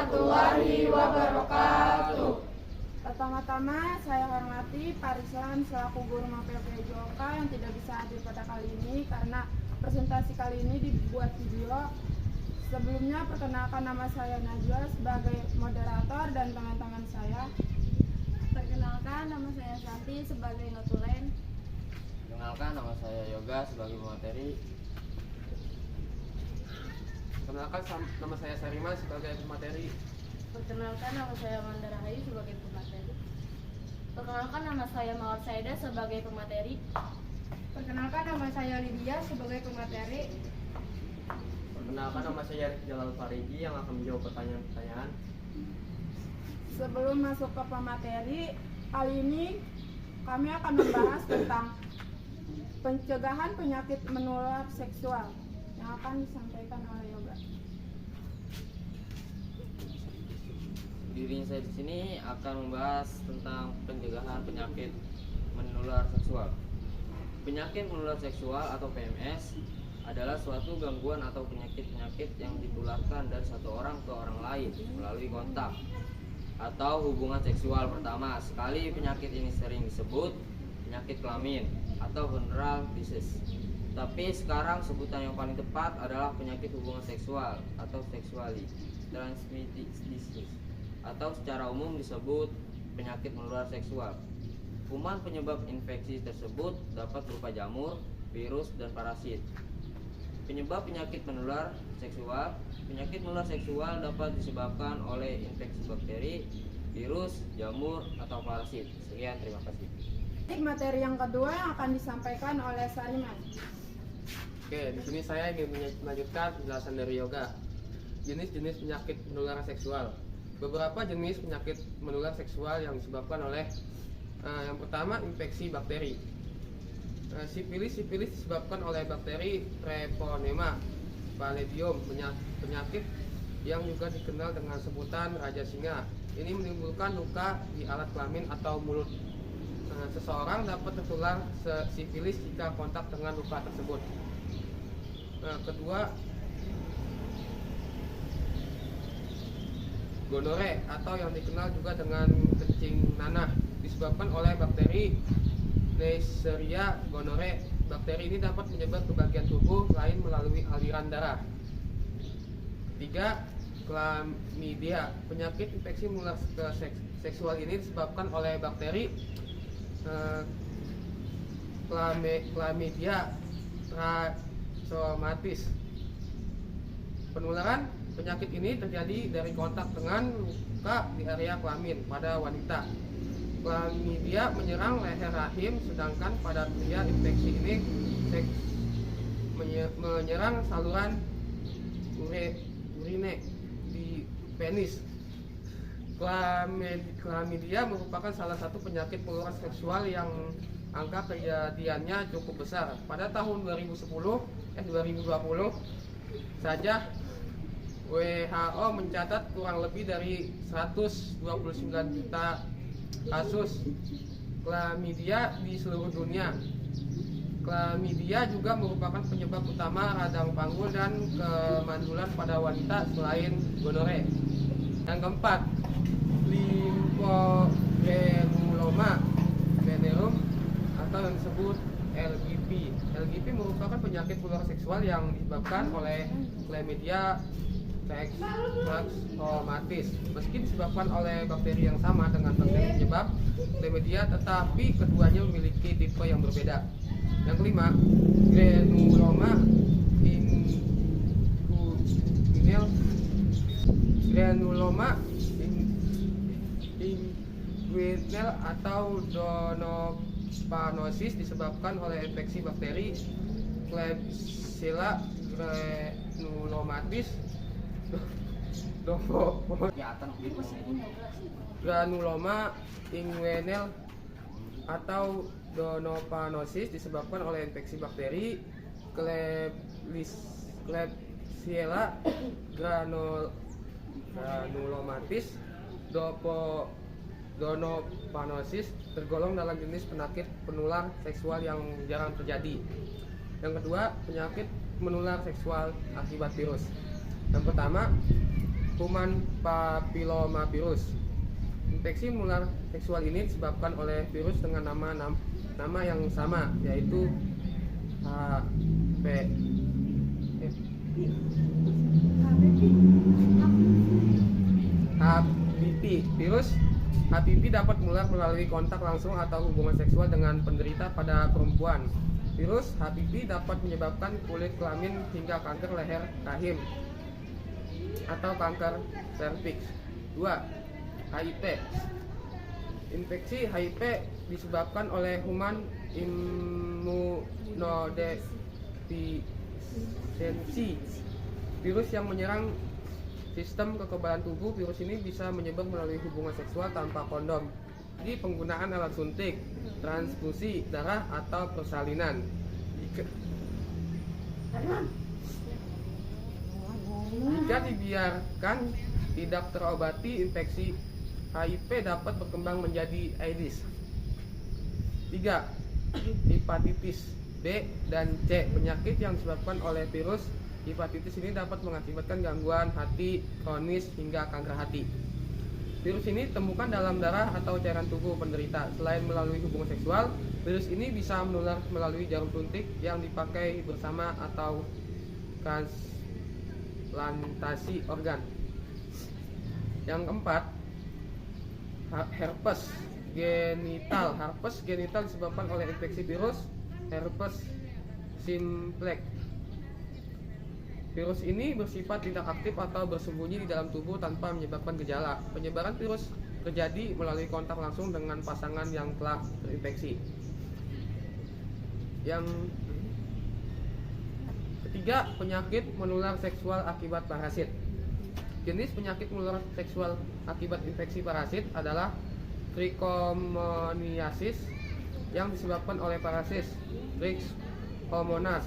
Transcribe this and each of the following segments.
warahmatullahi wabarakatuh. Pertama-tama saya hormati Pak Rizwan selaku guru MAPP JOK yang tidak bisa hadir pada kali ini karena presentasi kali ini dibuat video. Sebelumnya perkenalkan, nama saya Najwa sebagai moderator dan teman-teman saya. Perkenalkan, nama saya Santi sebagai notulen. Perkenalkan, nama saya Yoga sebagai pemateri. Perkenalkan, nama saya Sarima sebagai pemateri. Perkenalkan, nama saya Amanda Rahayu sebagai pemateri. Perkenalkan, nama saya Mawar Saida sebagai pemateri. Perkenalkan, nama saya Lydia sebagai pemateri. Perkenalkan, nama saya Jalal Farigi yang akan menjawab pertanyaan-pertanyaan. Sebelum masuk ke pemateri, kali ini kami akan membahas tentang pencegahan penyakit menular seksual yang akan disampaikan oleh Yoga. Diri saya di sini akan membahas tentang pencegahan penyakit menular seksual. Penyakit menular seksual atau PMS adalah suatu gangguan atau penyakit-penyakit yang ditularkan dari satu orang ke orang lain melalui kontak atau hubungan seksual pertama sekali. Penyakit ini sering disebut penyakit kelamin atau venereal disease. Tapi sekarang sebutan yang paling tepat adalah penyakit hubungan seksual atau sexually transmitted disease, atau secara umum disebut penyakit menular seksual. Kuman penyebab infeksi tersebut dapat berupa jamur, virus, dan parasit. Penyebab penyakit menular seksual. Penyakit menular seksual dapat disebabkan oleh infeksi bakteri, virus, jamur, atau parasit. Sekian, terima kasih. Materi yang kedua yang akan disampaikan oleh Sariman. Oke, di sini saya ingin melanjutkan penjelasan dari Yoga. Jenis-jenis penyakit menular seksual. Beberapa jenis penyakit menular seksual yang disebabkan oleh yang pertama, infeksi bakteri. Sifilis disebabkan oleh bakteri Treponema pallidum, penyakit yang juga dikenal dengan sebutan raja singa. Ini menimbulkan luka di alat kelamin atau mulut. Seseorang dapat tertular sifilis jika kontak dengan luka tersebut. Kedua, gonore atau yang dikenal juga dengan kencing nanah, disebabkan oleh bakteri Neisseria gonorrhoeae. Bakteri ini dapat menyebar ke bagian tubuh lain melalui aliran darah. Ketiga, chlamydia. Penyakit infeksi menular seksual ini disebabkan oleh bakteri Chlamydia trachomatis. Penularan penyakit ini terjadi dari kontak dengan luka di area kelamin pada wanita. Chlamydia menyerang leher rahim, sedangkan pada pria infeksi ini menyerang saluran urine di penis. Chlamydia merupakan salah satu penyakit menular seksual yang angka kejadiannya cukup besar. Pada tahun 2020 saja WHO mencatat kurang lebih dari 129 juta kasus chlamydia di seluruh dunia. Chlamydia juga merupakan penyebab utama radang panggul dan kemandulan pada wanita selain gonore. Yang keempat, lymphogranuloma venereum atau yang disebut LGP. LGP merupakan penyakit menular seksual yang disebabkan oleh Chlamydia trachomatis. Meski disebabkan oleh bakteri yang sama dengan bakteri penyebab Chlamydia, tetapi keduanya memiliki tipe yang berbeda. Yang kelima, granuloma inguinal. Granuloma inguinal atau donopanosis disebabkan oleh infeksi bakteri Klebsiella granulomatis. Granuloma inguinal atau donopanosis disebabkan oleh infeksi bakteri Klebsiella granulomatis. Donopanosis tergolong dalam jenis penyakit penular seksual yang jarang terjadi. Yang kedua, penyakit menular seksual akibat virus. Yang pertama, human papillomavirus. Infeksi menular seksual ini disebabkan oleh virus dengan nama yang sama, yaitu HPV. Virus HPV dapat menular melalui kontak langsung atau hubungan seksual dengan penderita pada perempuan. Virus HPV dapat menyebabkan kulit kelamin hingga kanker leher rahim atau kanker serviks. 2. HIV. Infeksi HIV disebabkan oleh human immunodeficiency, virus yang menyerang sistem kekebalan tubuh. Virus ini bisa menyebar melalui hubungan seksual tanpa kondom, di penggunaan alat suntik, transfusi darah atau persalinan. Jika dibiarkan tidak terobati, infeksi HIV dapat berkembang menjadi AIDS. 3. Hepatitis B dan C. Penyakit yang disebabkan oleh virus hepatitis ini dapat mengakibatkan gangguan hati kronis hingga kanker hati. Virus ini ditemukan dalam darah atau cairan tubuh penderita. Selain melalui hubungan seksual, virus ini bisa menular melalui jarum suntik yang dipakai bersama atau transplantasi organ. Yang keempat, herpes genital. Herpes genital disebabkan oleh infeksi virus herpes simplex. Virus ini bersifat tidak aktif atau bersembunyi di dalam tubuh tanpa menyebabkan gejala. Penyebaran virus terjadi melalui kontak langsung dengan pasangan yang telah terinfeksi. Yang ketiga, penyakit menular seksual akibat parasit. Jenis penyakit menular seksual akibat infeksi parasit adalah trichomoniasis yang disebabkan oleh parasit Trichomonas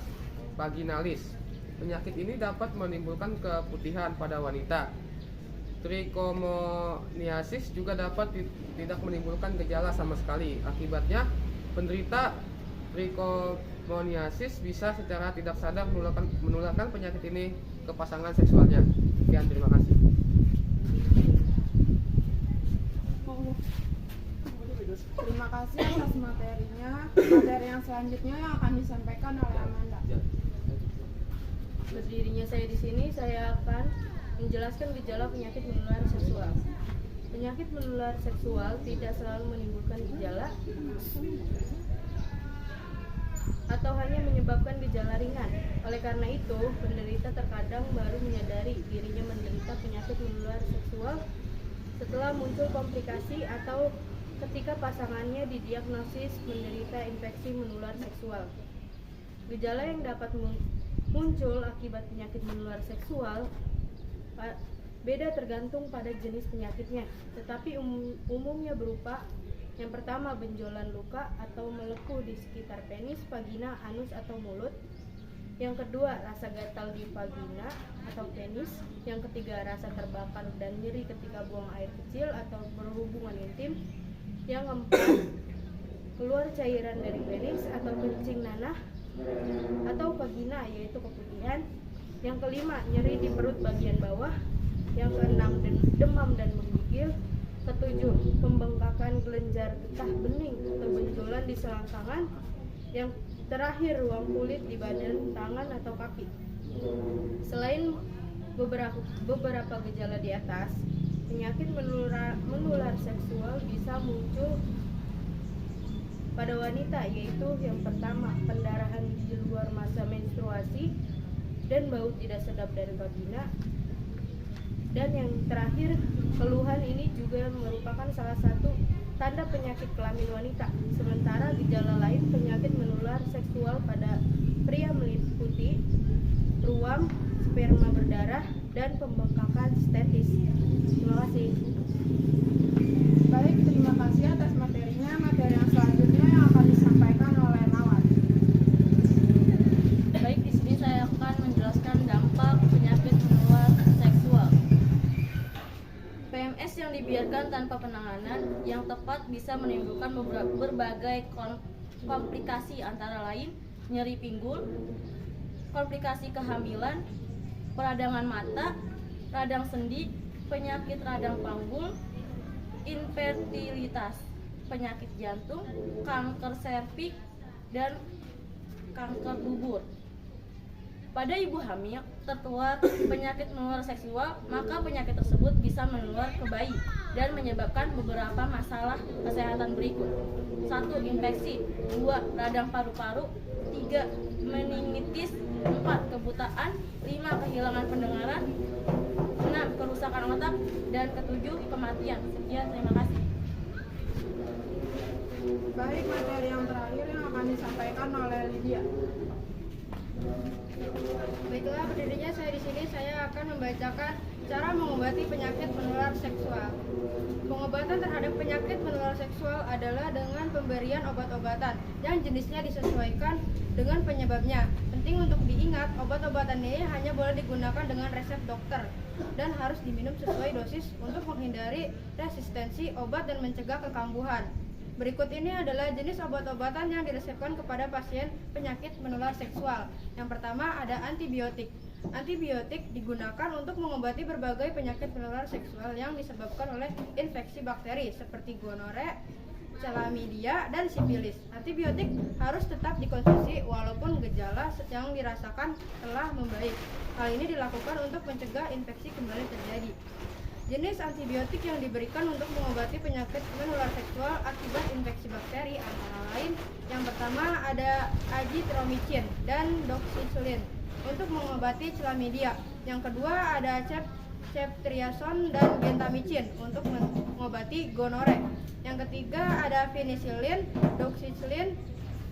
vaginalis. Penyakit ini dapat menimbulkan keputihan pada wanita. Trichomoniasis juga dapat tidak menimbulkan gejala sama sekali. Akibatnya, penderita trichomoniasis bisa secara tidak sadar menularkan penyakit ini ke pasangan seksualnya. Sekian, terima kasih. Terima kasih atas materinya. Materi yang selanjutnya yang akan disampaikan oleh Amanda. Berdirinya saya di sini, saya akan menjelaskan gejala penyakit menular seksual. Penyakit menular seksual tidak selalu menimbulkan gejala atau hanya menyebabkan gejala ringan. Oleh karena itu, penderita terkadang baru menyadari dirinya menderita penyakit menular seksual setelah muncul komplikasi atau ketika pasangannya didiagnosis menderita infeksi menular seksual. Gejala yang dapat muncul akibat penyakit menular seksual beda tergantung pada jenis penyakitnya, tetapi umumnya berupa: yang pertama, benjolan luka atau melepuh di sekitar penis, vagina, anus atau mulut. Yang kedua, rasa gatal di vagina atau penis. Yang ketiga, rasa terbakar dan nyeri ketika buang air kecil atau berhubungan intim. Yang keempat, keluar cairan dari penis atau kencing nanah atau vagina, yaitu keputihan. Yang kelima, nyeri di perut bagian bawah. Yang keenam, demam dan menggigil. Ketujuh, pembengkakan kelenjar getah bening atau benjolan di selangkangan. Yang terakhir, ruang kulit di badan, tangan atau kaki. Selain beberapa gejala di atas, penyakit menular seksual bisa muncul pada wanita, yaitu yang pertama, pendarahan di luar masa menstruasi dan bau tidak sedap dari vagina. Dan yang terakhir, keluhan ini juga merupakan salah satu tanda penyakit kelamin wanita. Sementara gejala lain penyakit menular seksual pada pria meliputi ruam, sperma berdarah, dan pembengkakan statis. Terima kasih. Baik, terima kasih atas materinya. Materi yang selanjutnya yang akan disampaikan oleh Nawat. Baik, di sini saya akan menjelaskan dampak penyakit menular seksual. PMS yang dibiarkan tanpa penanganan yang tepat bisa menimbulkan berbagai komplikasi, antara lain nyeri pinggul, komplikasi kehamilan, peradangan mata, radang sendi, penyakit radang panggul, infertilitas, penyakit jantung, kanker serviks, dan kanker dubur. Pada ibu hamil tertular penyakit menular seksual, maka penyakit tersebut bisa menular ke bayi dan menyebabkan beberapa masalah kesehatan berikut. 1. Infeksi. 2. Radang paru-paru. 3. Meningitis. 4. Kebutaan. 5. Kehilangan pendengaran. 6. Kerusakan otak. Dan ke-7. Kematian. Sekian, terima kasih. Baik, materi yang terakhir yang akan disampaikan oleh Lydia. Baiklah, berdirinya saya di sini, saya akan membacakan cara mengobati penyakit menular seksual. Pengobatan terhadap penyakit menular seksual adalah dengan pemberian obat-obatan yang jenisnya disesuaikan dengan penyebabnya. Penting untuk diingat, obat-obatan ini hanya boleh digunakan dengan resep dokter dan harus diminum sesuai dosis untuk menghindari resistensi obat dan mencegah kekambuhan. Berikut ini adalah jenis obat-obatan yang diresepkan kepada pasien penyakit menular seksual. Yang pertama ada antibiotik. Antibiotik digunakan untuk mengobati berbagai penyakit menular seksual yang disebabkan oleh infeksi bakteri seperti gonore, chlamydia, dan sifilis. Antibiotik harus tetap dikonsumsi walaupun gejala yang dirasakan telah membaik. Hal ini dilakukan untuk mencegah infeksi kembali terjadi. Jenis antibiotik yang diberikan untuk mengobati penyakit menular seksual akibat infeksi bakteri antara lain yang pertama ada azithromycin dan doxycycline untuk mengobati chlamydia. Yang kedua ada ceftriaxone dan gentamicin untuk mengobati gonore. Yang ketiga ada penicillin, doxycycline,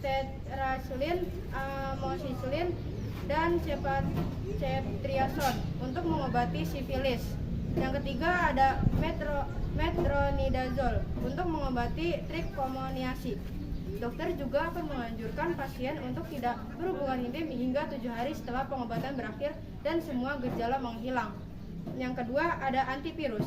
tetracycline, amoxicillin, dan ceftriaxone untuk mengobati sifilis. Yang ketiga ada metronidazole untuk mengobati trichomoniasis. Dokter juga akan menganjurkan pasien untuk tidak berhubungan intim hingga 7 hari setelah pengobatan berakhir dan semua gejala menghilang. Yang kedua ada antivirus.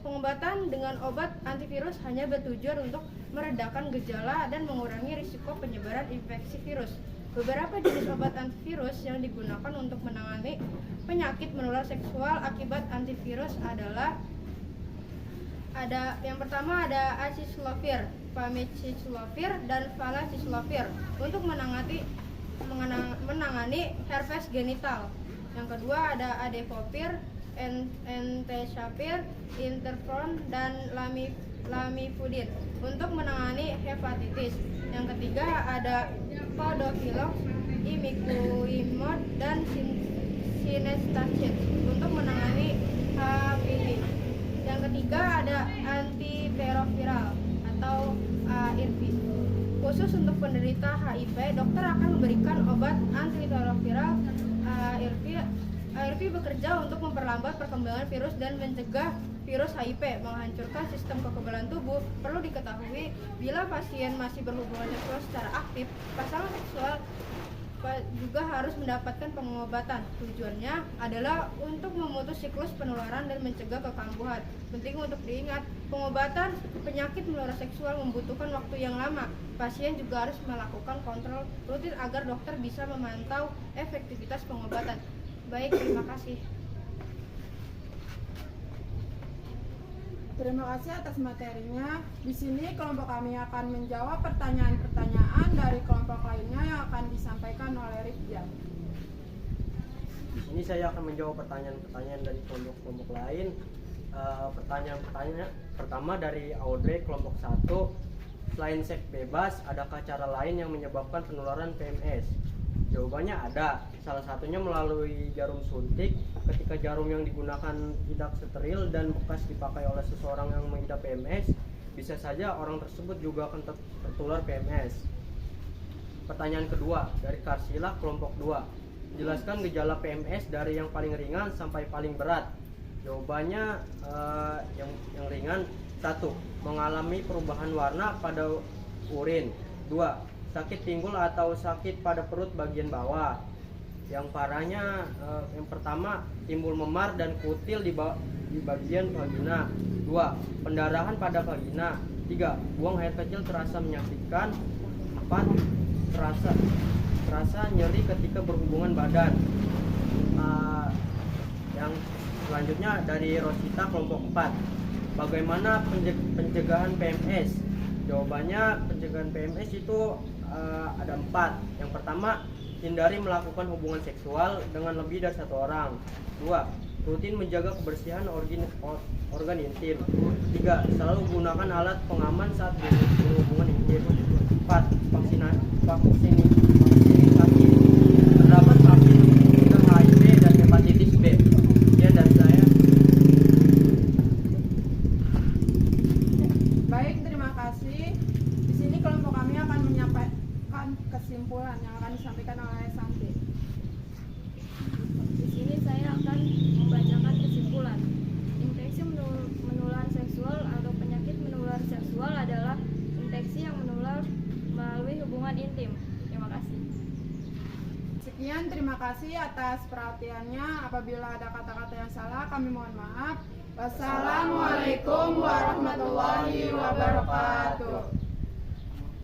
Pengobatan dengan obat antivirus hanya bertujuan untuk meredakan gejala dan mengurangi risiko penyebaran infeksi virus. Beberapa jenis obat antivirus yang digunakan untuk menangani penyakit menular seksual akibat antivirus adalah yang pertama ada acyclovir, famiciclovir, dan valacyclovir untuk menangani herpes genital. Yang kedua ada adefovir, entecavir, interferon, dan lamivudin untuk menangani hepatitis. Yang ketiga ada Podoflox, imiquimod, dan sinestazid untuk menangani HPV. Yang ketiga ada antiretroviral atau ARV. Khusus untuk penderita HIV, dokter akan memberikan obat antiretroviral ARV. ARV bekerja untuk memperlambat perkembangan virus dan mencegah virus HIV menghancurkan sistem kekebalan tubuh. Perlu diketahui, bila pasien masih berhubungan seksual secara aktif, pasangan seksual juga harus mendapatkan pengobatan. Tujuannya adalah untuk memutus siklus penularan dan mencegah kekambuhan. Penting untuk diingat, pengobatan penyakit menular seksual membutuhkan waktu yang lama. Pasien juga harus melakukan kontrol rutin agar dokter bisa memantau efektivitas pengobatan. Baik, terima kasih. Terima kasih atas materinya. Di sini kelompok kami akan menjawab pertanyaan-pertanyaan dari kelompok lainnya yang akan disampaikan oleh Rifjan. Di sini saya akan menjawab pertanyaan-pertanyaan dari kelompok-kelompok lain. Pertanyaan pertama dari Audrey kelompok 1. Selain seks bebas, adakah cara lain yang menyebabkan penularan PMS? Jawabannya ada. Salah satunya melalui jarum suntik. Ketika jarum yang digunakan tidak steril dan bekas dipakai oleh seseorang yang mengidap PMS, bisa saja orang tersebut juga akan tertular PMS. Pertanyaan kedua dari Karsila kelompok 2. Jelaskan gejala PMS dari yang paling ringan sampai paling berat. Jawabannya yang ringan. 1. Mengalami perubahan warna pada urin. 2. Sakit pinggul atau sakit pada perut bagian bawah. Yang parahnya yang pertama timbul memar dan kutil di bagian vagina. 2. Pendarahan pada vagina. 3. Buang air kecil terasa menyakitkan. 4. Terasa nyeri ketika berhubungan badan. Yang selanjutnya dari Rosita kelompok 4. Bagaimana pencegahan PMS? Jawabannya pencegahan PMS itu ada 4. Yang pertama, hindari melakukan hubungan seksual dengan lebih dari 1 orang. 2. Rutin menjaga kebersihan organ intim. 3. Selalu gunakan alat pengaman saat berhubungan intim. 4. Vaksinasi. Terdapat vaksin untuk HIV dan hepatitis B. Sekian dari saya. Baik, terima kasih. Di sini kelompok kami akan menyampaikan kesimpulan yang akan disampaikan oleh Santi. Di sini saya akan membacakan kesimpulan. Infeksi menular seksual atau penyakit menular seksual adalah infeksi yang menular melalui hubungan intim. Terima kasih. Sekian, terima kasih atas perhatiannya. Apabila ada kata-kata yang salah, kami mohon maaf. Wassalamualaikum warahmatullahi wabarakatuh.